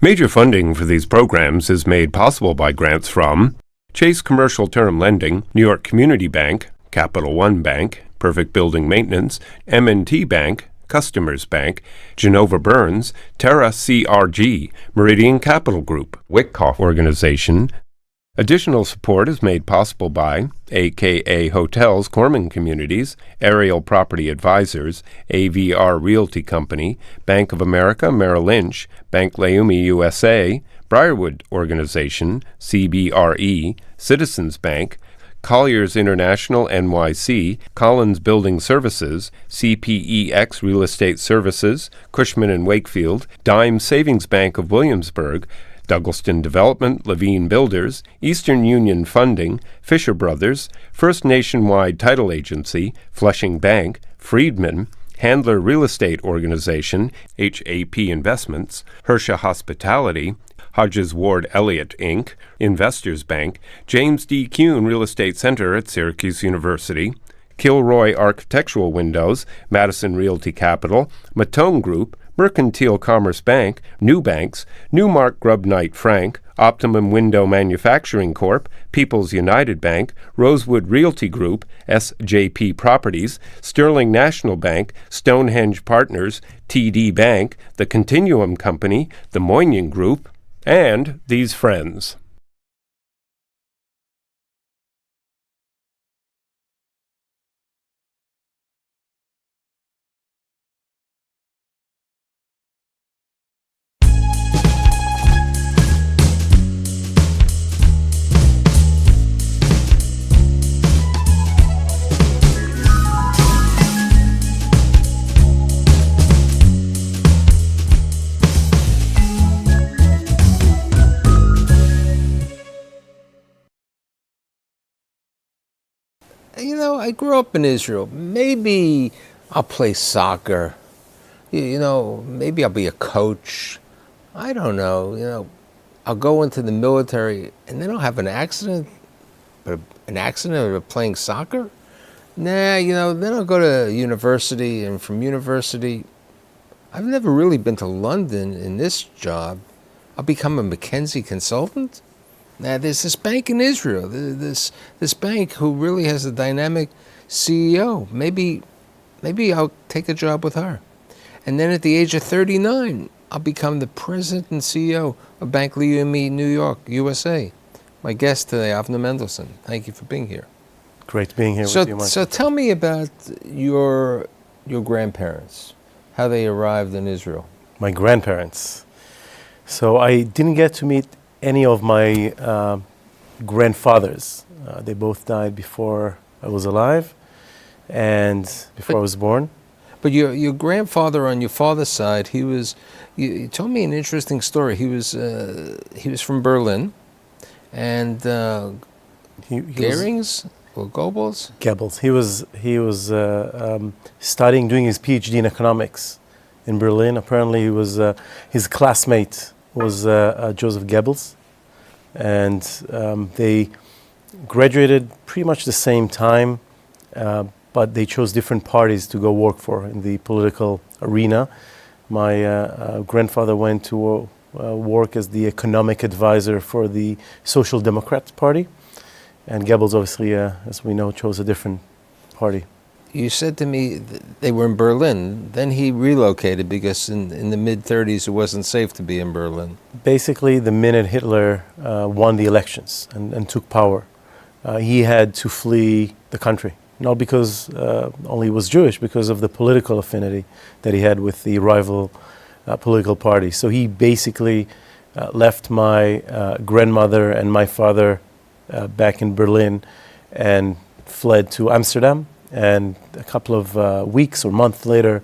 Major funding for these programs is made possible by grants from Chase Commercial Term Lending, New York Community Bank, Capital One Bank, Perfect Building Maintenance, M&T Bank, Customers Bank, Genova Burns, Terra CRG, Meridian Capital Group, Wyckoff Organization. Additional support is made possible by AKA Hotels Corman Communities, Aerial Property Advisors, AVR Realty Company, Bank of America Merrill Lynch, Bank Leumi USA, Briarwood Organization, CBRE, Citizens Bank, Colliers International NYC, Collins Building Services, CPEX Real Estate Services, Cushman & Wakefield, Dime Savings Bank of Williamsburg, Douglaston Development, Levine Builders, Eastern Union Funding, Fisher Brothers, First Nationwide Title Agency, Flushing Bank, Friedman, Handler Real Estate Organization, HAP Investments, Hersha Hospitality, Hodges Ward Elliott, Inc., Investors Bank, James D. Kuhn Real Estate Center at Syracuse University, Kilroy Architectural Windows, Madison Realty Capital, Matone Group, Mercantile Commerce Bank, New Banks, Newmark Grubb Knight Frank, Optimum Window Manufacturing Corp., People's United Bank, Rosewood Realty Group, SJP Properties, Sterling National Bank, Stonehenge Partners, TD Bank, The Continuum Company, The Moynihan Group, and these friends. You know, I grew up in Israel. Maybe I'll play soccer. You know, maybe I'll be a coach. I don't know. You know, I'll go into the military and then I'll have an accident. But an accident of playing soccer? Nah, you know, then I'll go to university, and from university, I've never really been to London in this job. I'll become a McKinsey consultant? Now, there's this bank in Israel, this bank who really has a dynamic CEO. Maybe I'll take a job with her. And then at the age of 39, I'll become the president and CEO of Bank Leumi New York, USA. My guest today, Avner Mendelsohn. Thank you for being here. Great being here with you, Michael. So tell me about your grandparents, how they arrived in Israel. My grandparents. So I didn't get to meet any of my grandfathers. They both died before I was alive and before I was born. But your grandfather on your father's side, you told me an interesting story. He was from Berlin, and Goering's or Goebbels? Goebbels. He was studying, doing his PhD in economics in Berlin. Apparently, his classmate was Joseph Goebbels, and they graduated pretty much the same time, but they chose different parties to go work for in the political arena. My grandfather went to work as the economic advisor for the Social Democrat Party, and Goebbels obviously, as we know, chose a different party. You said to me they were in Berlin. Then he relocated because in the mid-30s it wasn't safe to be in Berlin. Basically, the minute Hitler won the elections and took power, he had to flee the country. Not because only he was Jewish, because of the political affinity that he had with the rival political party. So he basically left my grandmother and my father back in Berlin and fled to Amsterdam. And a couple of weeks or months later,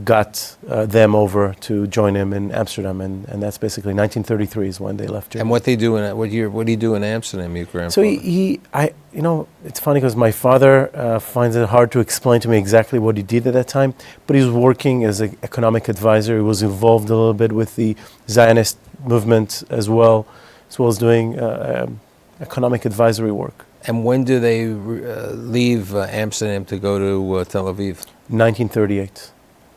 got them over to join him in Amsterdam, and that's basically 1933 is when they left Germany. And what they do in what did he do in Amsterdam, your grandfather? So it's funny because my father finds it hard to explain to me exactly what he did at that time, but he was working as an economic advisor. He was involved a little bit with the Zionist movement as well as doing economic advisory work. And when do they leave Amsterdam to go to Tel Aviv? 1938,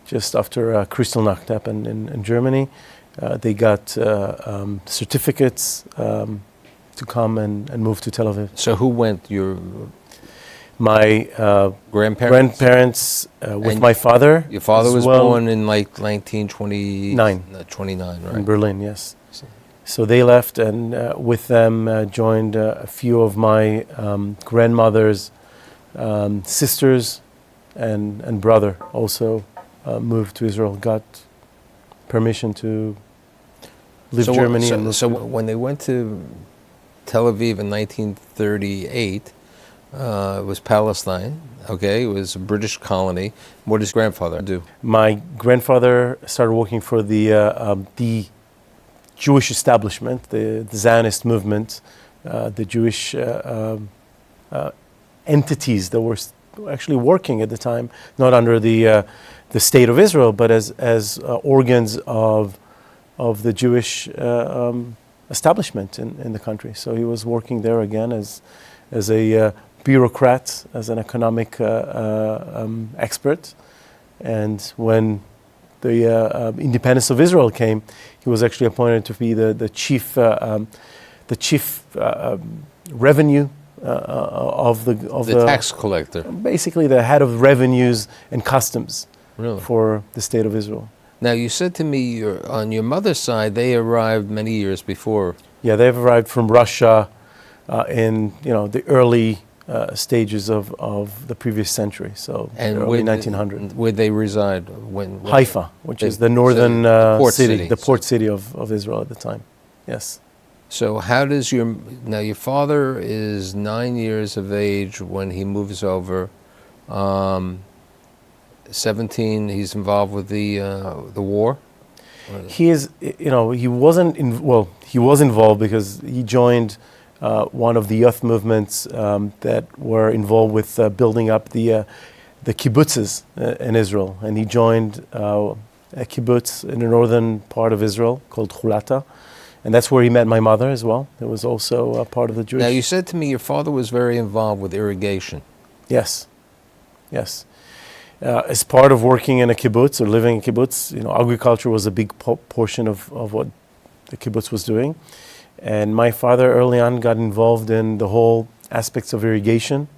just after Kristallnacht happened in Germany. They got certificates to come and move to Tel Aviv. So who went? Your My grandparents? grandparents with And my father. Your father as was well, born in like 1929. 29, in right? Berlin, yes. So they left, and with them joined a few of my grandmother's sisters and brother also moved to Israel, got permission to leave Germany. And So when they went to Tel Aviv in 1938, it was Palestine. Okay, it was a British colony. What did his grandfather do? my grandfather started working for the Jewish establishment, the Zionist movement, the Jewish entities that were actually working at the time, not under the state of Israel, but as organs of the Jewish establishment in the country. So he was working there again as a bureaucrat, as an economic expert. And when the independence of Israel came, he was actually appointed to be the chief revenue of The tax collector. basically the head of revenues and customs Really? for the state of Israel. Now, you said to me on your mother's side, they arrived many years before. Yeah, they've arrived from Russia in the early stages of the previous century, so early 1900. Where they reside? When Haifa, which is the so northern the port city, city. the port city of Israel at the time. Yes. So how does your father is 9 years of age when he moves over. 17, he's involved with the war. He is, he wasn't, he was involved because he joined one of the youth movements that were involved with building up the kibbutzes in Israel. And he joined a kibbutz in the northern part of Israel called Chulata. And that's where he met my mother as well. It was also a part of the Jewish... Now, you said to me your father was very involved with irrigation. Yes, yes. As part of working in a kibbutz or living in a kibbutz, agriculture was a big portion of what the kibbutz was doing. And my father early on got involved in the whole aspects of irrigation,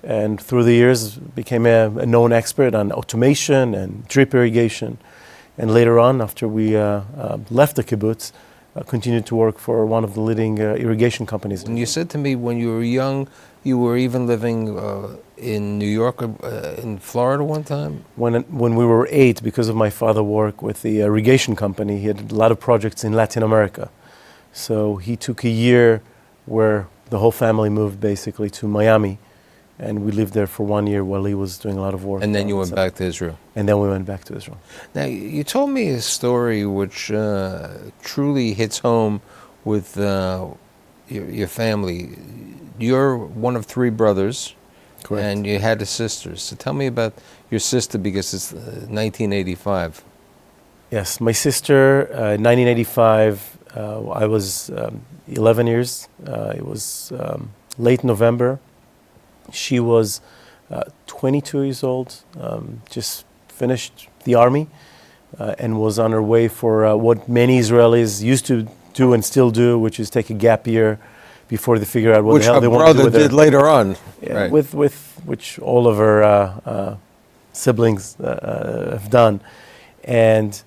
and through the years became a known expert on automation and drip irrigation. And later on, after we left the kibbutz, continued to work for one of the leading irrigation companies. And you said to me when you were young, you were even living in New York, in Florida one time? When we were 8, because of my father's work with the irrigation company, he had a lot of projects in Latin America. So he took a year where the whole family moved basically to Miami, and we lived there for 1 year while he was doing a lot of work. And then you went back to Israel? And then we went back to Israel. Now, you told me a story which truly hits home with your family. You're one of 3 brothers. Correct. And you had a sister. So tell me about your sister, because it's 1985. Yes, my sister, 1985, I was 11 years. It was late November. She was 22 years old, just finished the army, and was on her way for what many Israelis used to do and still do, which is take a gap year before they figure out what the hell they want to do with Which her brother did later on. Yeah, Right. with which all of her siblings have done. And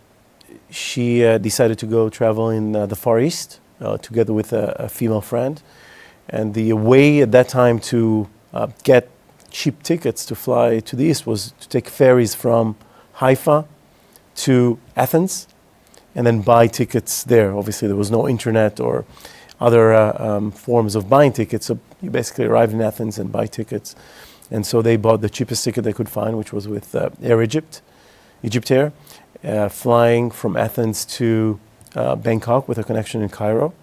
she decided to go travel in the Far East together with a female friend. And the way at that time to get cheap tickets to fly to the East was to take ferries from Haifa to Athens and then buy tickets there. Obviously, there was no internet or other forms of buying tickets. So you basically arrive in Athens and buy tickets. And so they bought the cheapest ticket they could find, which was with Air Egypt, Egyptair, flying from Athens to Bangkok with a connection in Cairo.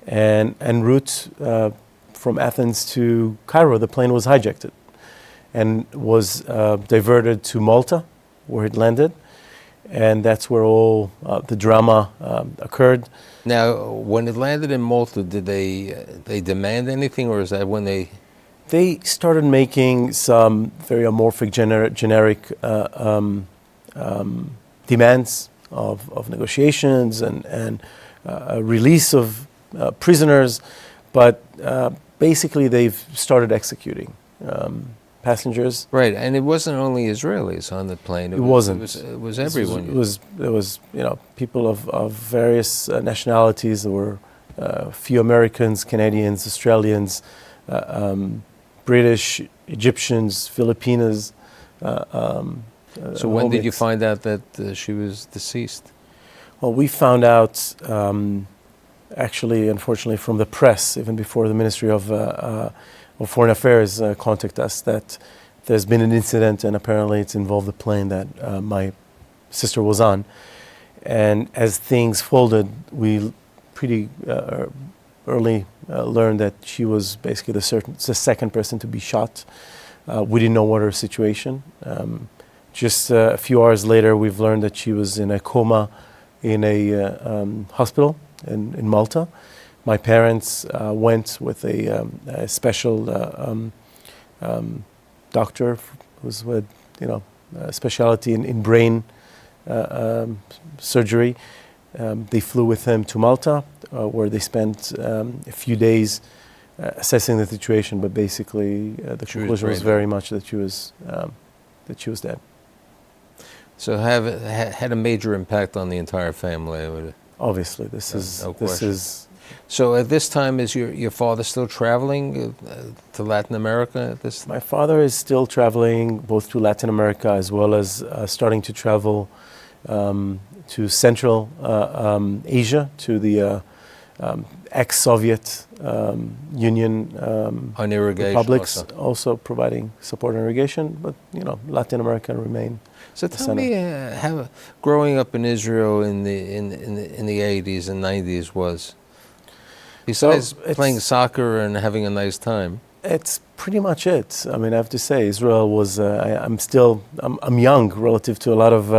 And en route from Athens to Cairo, the plane was hijacked and was diverted to Malta, where it landed. And that's where all the drama occurred. Now, when it landed in Malta, did they demand anything, or is that when they... They started making some very amorphic, generic demands of negotiations and a release of prisoners, but basically they've started executing passengers. Right, and it wasn't only Israelis on the plane. It wasn't. It was everyone. There was people of various nationalities. There were a few Americans, Canadians, Australians, British, Egyptians, Filipinos. So when did you find out that she was deceased? Well, we found out, actually, unfortunately, from the press, even before the Ministry of Foreign Affairs contacted us, that there's been an incident, and apparently it's involved the plane that my sister was on. And as things folded, we pretty early learned that she was basically the second person to be shot. We didn't know what her situation. Just a few hours later, we've learned that she was in a coma in a hospital in Malta. My parents went with a special doctor who's with a specialty in brain surgery. They flew with him to Malta, where they spent a few days assessing the situation. But basically, the conclusion was very much that she was dead. So had a major impact on the entire family. Obviously, this is. So at this time, is your father still traveling to Latin America at this time? My father is still traveling both to Latin America as well as starting to travel to Central Asia, to the ex-Soviet Union on irrigation republics, also providing support on irrigation. But Latin America remain. So tell me how growing up in Israel in the 80s and 90s was. Besides playing soccer and having a nice time. It's pretty much it. I mean, I have to say, Israel was. I'm young relative to a lot of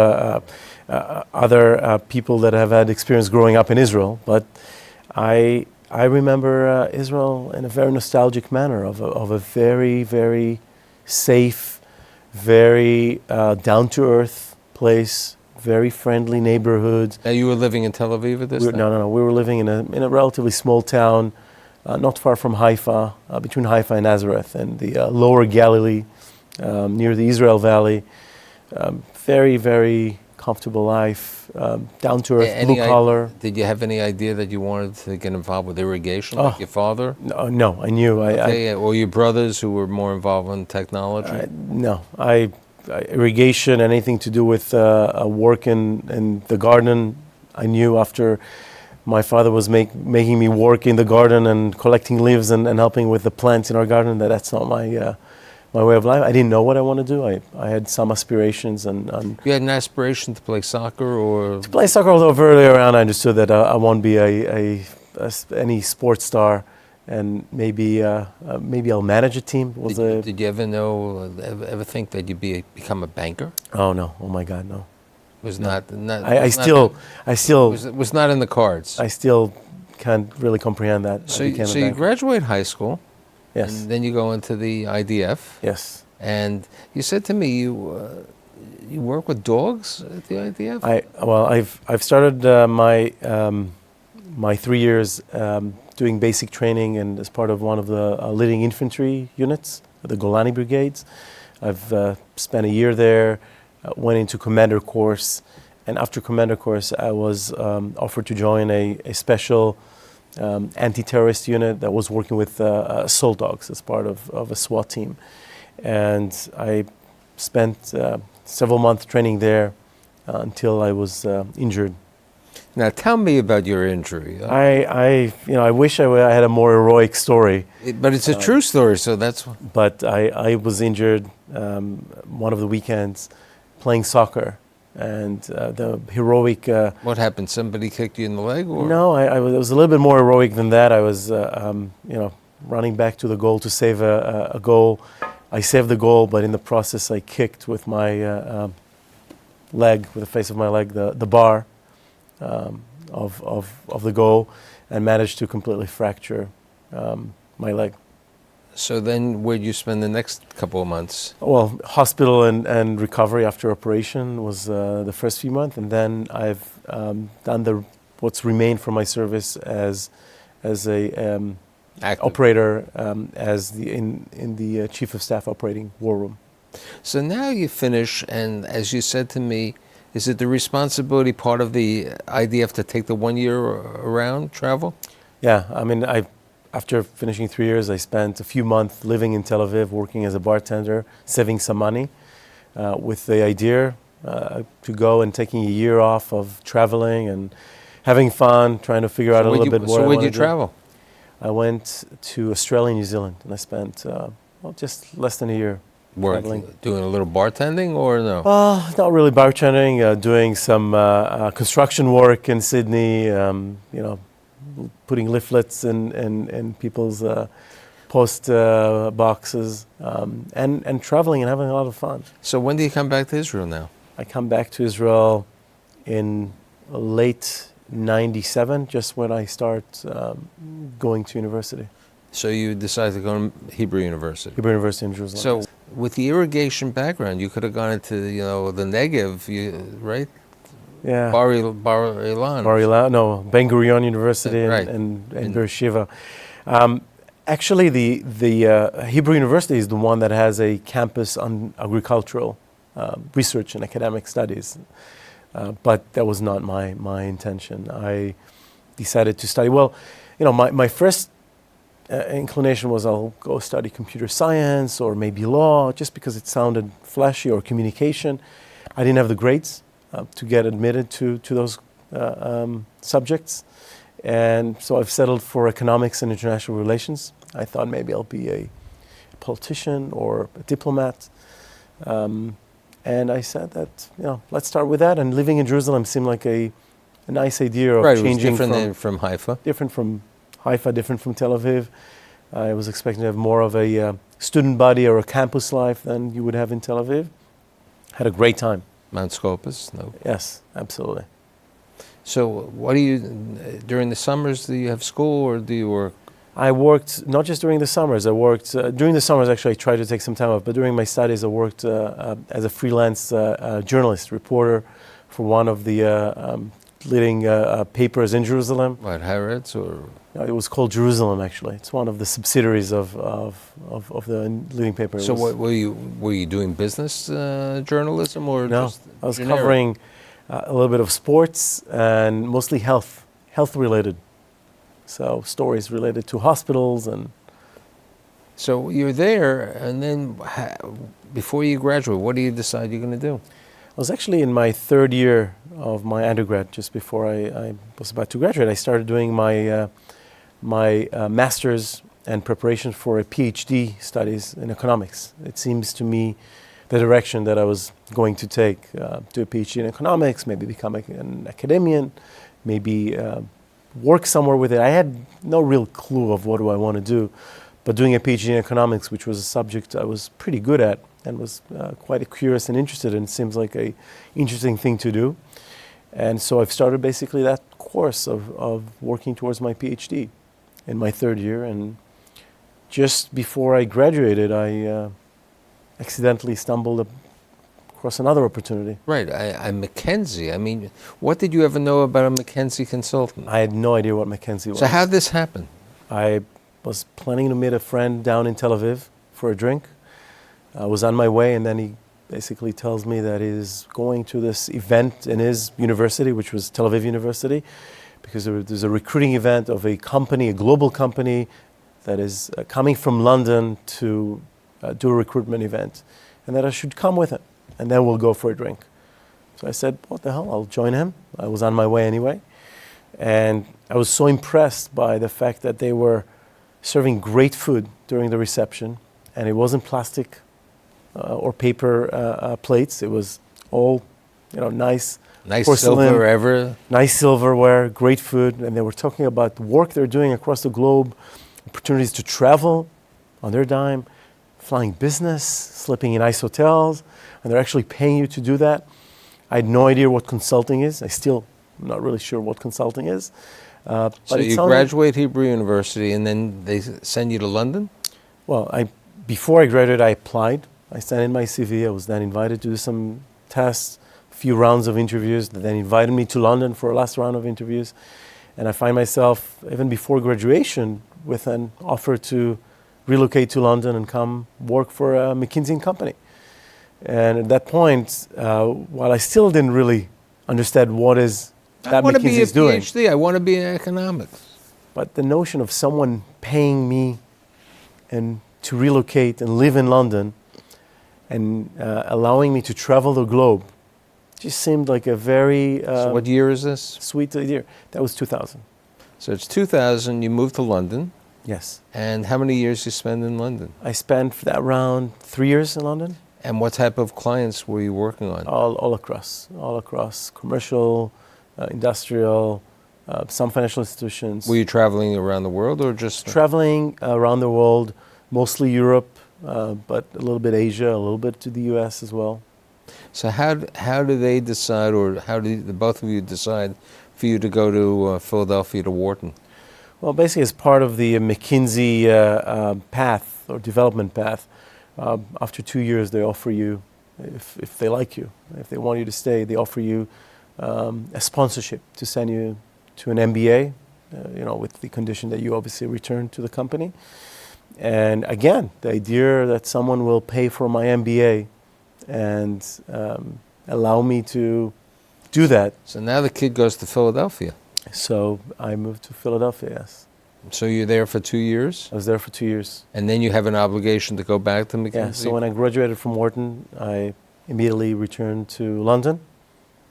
other people that have had experience growing up in Israel, but I remember Israel in a very nostalgic manner of a very, very safe, very down-to-earth place, very friendly neighborhood. Now, you were living in Tel Aviv at this time? No. We were living in a relatively small town, not far from Haifa, between Haifa and Nazareth, and the lower Galilee, near the Israel Valley. Very, very comfortable life, down-to-earth, blue-collar. Did you have any idea that you wanted to get involved with irrigation like your father? No, I knew. Or your brothers who were more involved in technology? No, irrigation, anything to do with work in the garden. I knew after my father was making me work in the garden and collecting leaves and helping with the plants in our garden, that's not my way of life. I didn't know what I want to do. I had some aspirations. And you had an aspiration to play soccer or? To play soccer, although earlier on I understood that I won't be any sports star. And maybe I'll manage a team. Did you ever think that you'd become a banker? Oh no! Oh my God, no! Was no. It was not in the cards. I still can't really comprehend that. So you graduate high school. Yes. And then you go into the IDF. Yes. And you said to me you work with dogs at the IDF. I've started my 3 years. Doing basic training and as part of one of the leading infantry units, the Golani Brigades. I've spent a year there, went into commander course, and after commander course I was offered to join a special anti-terrorist unit that was working with assault dogs as part of a SWAT team. And I spent several months training there until I was injured. Now, tell me about your injury. I wish I had a more heroic story. But it's a true story, so that's. But I was injured one of the weekends playing soccer, and the heroic. What happened? Somebody kicked you in the leg, or? No, I was a little bit more heroic than that. I was, running back to the goal to save a goal. I saved the goal, but in the process, I kicked with my leg, with the face of my leg, the bar. Of the goal, and managed to completely fracture my leg. So then where'd you spend the next couple of months? Well, hospital and recovery after operation was the first few months, and then I've done what's remained from my service as a Active. operator, in the chief of staff operating war room. So now you finish, and as you said to me, is it the responsibility part of the IDF to take the 1 year around travel? Yeah, I mean, after finishing 3 years, I spent a few months living in Tel Aviv, working as a bartender, saving some money, with the idea to go and taking a year off of traveling and having fun, trying to figure out a little bit what I So where'd wanna you do. travel? I went to Australia and New Zealand, and I spent just less than a year traveling. Doing a little bartending or no? Not really bartending, doing some construction work in Sydney, putting leaflets in people's post boxes, and traveling and having a lot of fun. So when do you come back to Israel now? I come back to Israel in late '97, just when I start going to university, So you decided to go to Hebrew University. Hebrew University in Jerusalem. So with the irrigation background, you could have gone into the Negev, right? yeah. Bar Ilan. Bar Ilan, no, Ben Gurion University Right. and Beersheba. Actually, the Hebrew University is the one that has a campus on agricultural research and academic studies. But that was not my intention. I decided to study. Well, my first inclination was I'll go study computer science or maybe law, just because it sounded flashy, or communication. I didn't have the grades to get admitted to those subjects. And so I've settled for economics and international relations. I thought maybe I'll be a politician or a diplomat. And I said that, let's start with that. And living in Jerusalem seemed like a nice idea of Right, it was changing different from Haifa. different from Haifa, different from Tel Aviv. I was expecting to have more of a student body or a campus life than you would have in Tel Aviv. Had a great time. Mount Scopus, no. Yes, absolutely. So what do you, during the summers, do you have school or do you work? I worked not just during the summers. I worked during the summers. Actually, I tried to take some time off. But during my studies, I worked as a freelance journalist, reporter for one of the leading papers in Jerusalem. What, Haaretz or? It was called Jerusalem. Actually, it's one of the subsidiaries of the leading paper. So what were you doing business journalism or No, just I was generic? covering a little bit of sports and mostly health related. So stories related to hospitals and. So you're there, and then before you graduate, what do you decide you're going to do? I was actually in my third year of my undergrad, just before I was about to graduate. I started doing my master's and preparation for a PhD studies in economics. It seems to me the direction that I was going to take, do a PhD in economics, maybe become an academician, maybe work somewhere with it. I had no real clue of what do I want to do, but doing a PhD in economics, which was a subject I was pretty good at and was quite curious and interested in, seems like a interesting thing to do. And so I've started basically that course of working towards my PhD in my third year. And just before I graduated, I accidentally stumbled across another opportunity. Right, I'm McKinsey. I mean, what did you ever know about a McKinsey consultant? I had no idea what McKinsey was. So how'd this happen? I was planning to meet a friend down in Tel Aviv for a drink. I was on my way, and then he basically tells me that he's going to this event in his university, which was Tel Aviv University, because there's a recruiting event of a company, a global company, that is coming from London to do a recruitment event, and that I should come with him, and then we'll go for a drink. So I said, what the hell, I'll join him. I was on my way anyway. And I was so impressed by the fact that they were serving great food during the reception, and it wasn't plastic or paper plates. It was all, nice porcelain, silver, nice silverware, great food. And they were talking about the work they're doing across the globe, opportunities to travel on their dime, flying business, sleeping in nice hotels, and they're actually paying you to do that. I had no idea what consulting is. I still am not really sure what consulting is. So you graduate Hebrew University, and then they send you to London? Well, before I graduated, I applied. I sent in my CV. I was then invited to do some tests, a few rounds of interviews. They then invited me to London for a last round of interviews. And I find myself, even before graduation, with an offer to relocate to London and come work for a McKinsey & Company. And at that point, while I still didn't really understand what is that McKinsey is doing. I want to be a PhD. I want to be in economics. But the notion of someone paying me and to relocate and live in London and allowing me to travel the globe just seemed like a very So what year is this? sweet idea. That was 2000. So it's 2000, you moved to London. Yes. And how many years you spend in London? I spent for that around 3 years in London. And what type of clients were you working on? All across, commercial, industrial, some financial institutions. Were you traveling around the world or just? Traveling around the world, mostly Europe, but a little bit Asia, a little bit to the US as well. So how do they decide, or how do the both of you decide for you to go to Philadelphia to Wharton? Well, basically as part of the McKinsey path or development path, after 2 years they offer you, if they like you, if they want you to stay, they offer you a sponsorship to send you to an MBA, with the condition that you obviously return to the company. And again, the idea that someone will pay for my MBA and allow me to do that. So now the kid goes to Philadelphia. So I moved to Philadelphia, yes. So you're there for 2 years? I was there for 2 years. And then you have an obligation to go back to McKinsey? Yeah, so when I graduated from Wharton, I immediately returned to London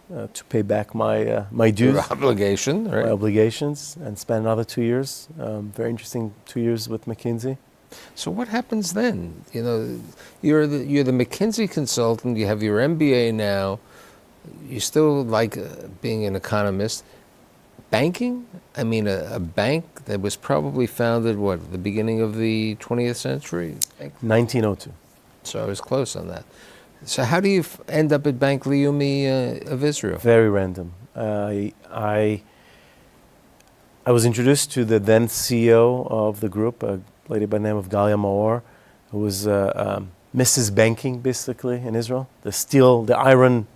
to pay back my dues. Your obligation, right? My obligations, and spent another 2 years. Very interesting 2 years with McKinsey. So what happens then? You're the McKinsey consultant. You have your MBA now. You still like being an economist. Banking? I mean, a bank that was probably founded, at the beginning of the 20th century? 1902. So I was close on that. So how do you end up at Bank Leumi of Israel? Very random. I was introduced to the then CEO of the group, a lady by the name of Galia Maor, who was Mrs. Banking, basically, in Israel. The iron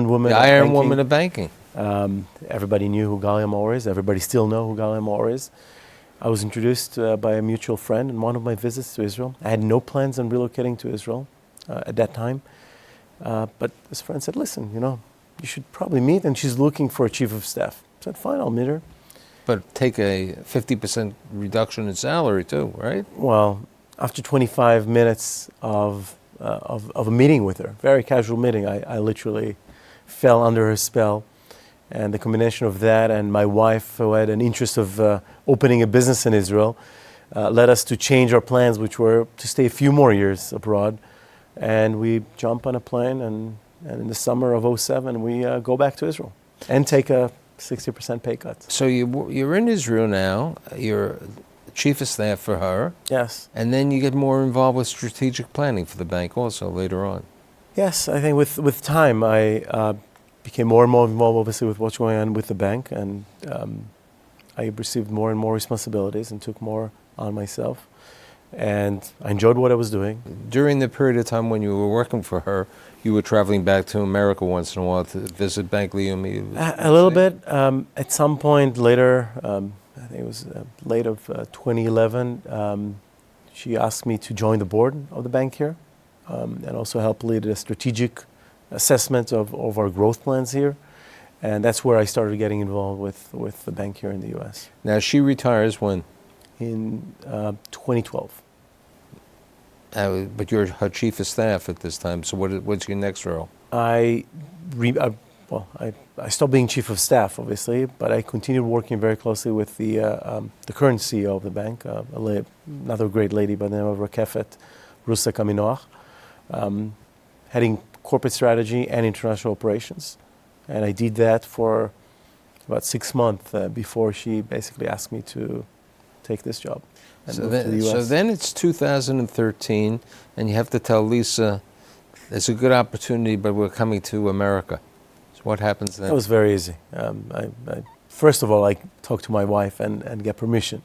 woman. The iron woman of banking. Everybody knew who Galia Maor is. Everybody still know who Galia Maor is. I was introduced by a mutual friend in one of my visits to Israel. I had no plans on relocating to Israel at that time. But this friend said, listen, you should probably meet. And she's looking for a chief of staff. I said, fine, I'll meet her. But take a 50% reduction in salary too, right? Well, after 25 minutes of a meeting with her, very casual meeting, I literally fell under her spell. And the combination of that and my wife, who had an interest of opening a business in Israel, led us to change our plans, which were to stay a few more years abroad. And we jump on a plane, and in the summer of 2007, we go back to Israel and take a 60% pay cut. So you're in Israel now. You're chief of staff for her. Yes. And then you get more involved with strategic planning for the bank also later on. Yes, I think with time I became more and more involved, obviously, with what's going on with the bank, and I received more and more responsibilities and took more on myself. And I enjoyed what I was doing. During the period of time when you were working for her, you were traveling back to America once in a while to visit Bank Leumi? A little bit. At some point later, I think it was late of 2011, she asked me to join the board of the bank here and also help lead a strategic assessment of our growth plans here. And that's where I started getting involved with the bank here in the U.S. Now, she retires when? In 2012. But you're her chief of staff at this time, so what's your next role? I stopped being chief of staff, obviously, but I continued working very closely with the current CEO of the bank, another great lady by the name of Rakefet Rusek Aminoach, heading corporate strategy and international operations. And I did that for about 6 months before she basically asked me to take this job. So then it's 2013, and you have to tell Lisa, it's a good opportunity, but we're coming to America. So what happens then? It was very easy. First of all, I talked to my wife and get permission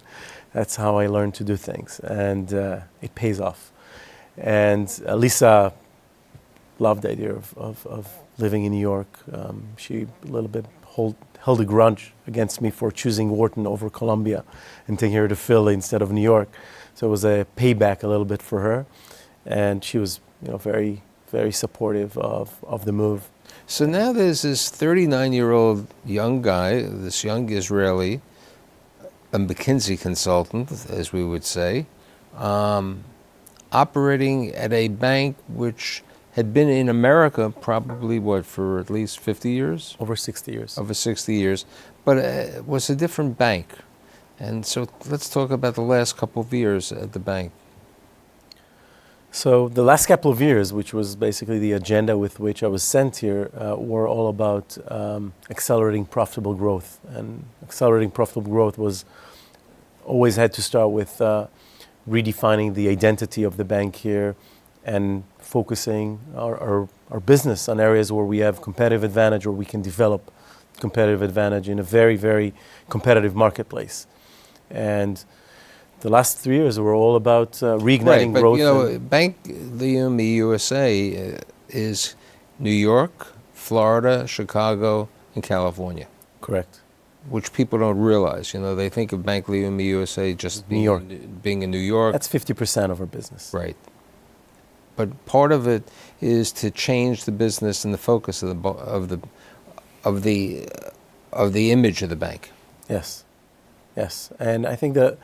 That's how I learned to do things, and it pays off. And Lisa loved the idea of living in New York. She a little bit held a grudge against me for choosing Wharton over Columbia and taking her to Philly instead of New York. So it was a payback a little bit for her, and she was, very, very supportive of the move. So now there's this 39-year-old young guy, this young Israeli, a McKinsey consultant, as we would say, operating at a bank which had been in America probably, for at least 50 years? Over 60 years. Over 60 years. But it was a different bank. And so let's talk about the last couple of years at the bank. So the last couple of years, which was basically the agenda with which I was sent here, were all about accelerating profitable growth. And accelerating profitable growth was always had to start with redefining the identity of the bank here and focusing our business on areas where we have competitive advantage, or we can develop competitive advantage in a very, very competitive marketplace. And the last 3 years were all about reigniting but, growth. Bank Leumi USA is New York, Florida, Chicago, and California. Correct. Which people don't realize. They think of Bank Leumi USA just New York. being in New York. That's 50% of our business. Right. But part of it is to change the business and the focus of the image of the bank. Yes. Yes. And I think that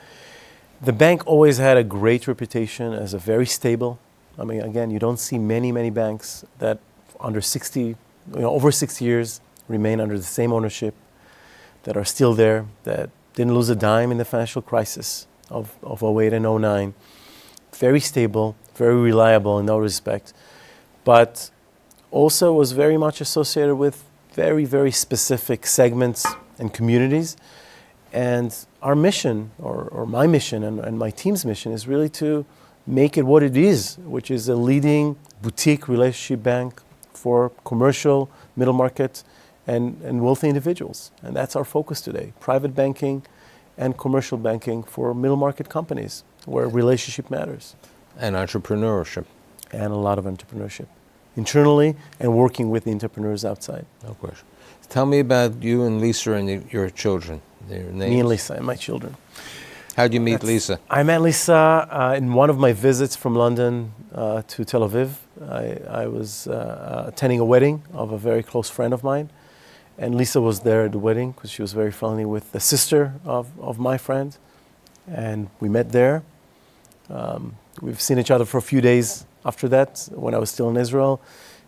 the bank always had a great reputation as a very stable. I mean, again, you don't see many banks that under 60, over 60 years remain under the same ownership, that are still there, that didn't lose a dime in the financial crisis of 08 and 09. Very stable, very reliable in no respect, but also was very much associated with very, very specific segments and communities. And our mission, or my mission and my team's mission, is really to make it what it is, which is a leading boutique relationship bank for commercial, middle market, and wealthy individuals. And that's our focus today, private banking and commercial banking for middle market companies where relationship matters. And entrepreneurship. And a lot of entrepreneurship, internally and working with the entrepreneurs outside. No question. Tell me about you and Lisa and your children, their names. Me and Lisa and my children. How'd you meet Lisa? I met Lisa in one of my visits from London to Tel Aviv. I was attending a wedding of a very close friend of mine. And Lisa was there at the wedding because she was very friendly with the sister of my friend. And we met there. We've seen each other for a few days after that when I was still in Israel.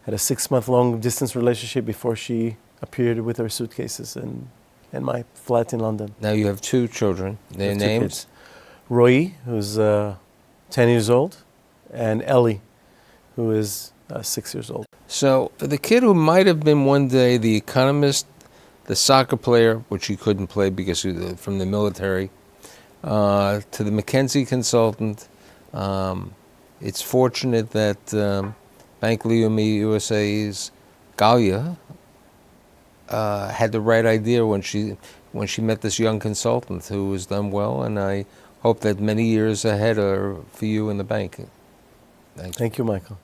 Had a 6-month-long distance relationship before she appeared with her suitcases in my flat in London. Now you have 2 children. Their names? Roy, who's 10 years old, and Ellie, who is 6 years old. So for the kid who might have been one day the economist, the soccer player, which he couldn't play because from the military, to the McKinsey consultant, it's fortunate that Bank Leumi USA's Galia had the right idea when she met this young consultant who has done well, and I hope that many years ahead are for you in the bank. Thank you, Michael.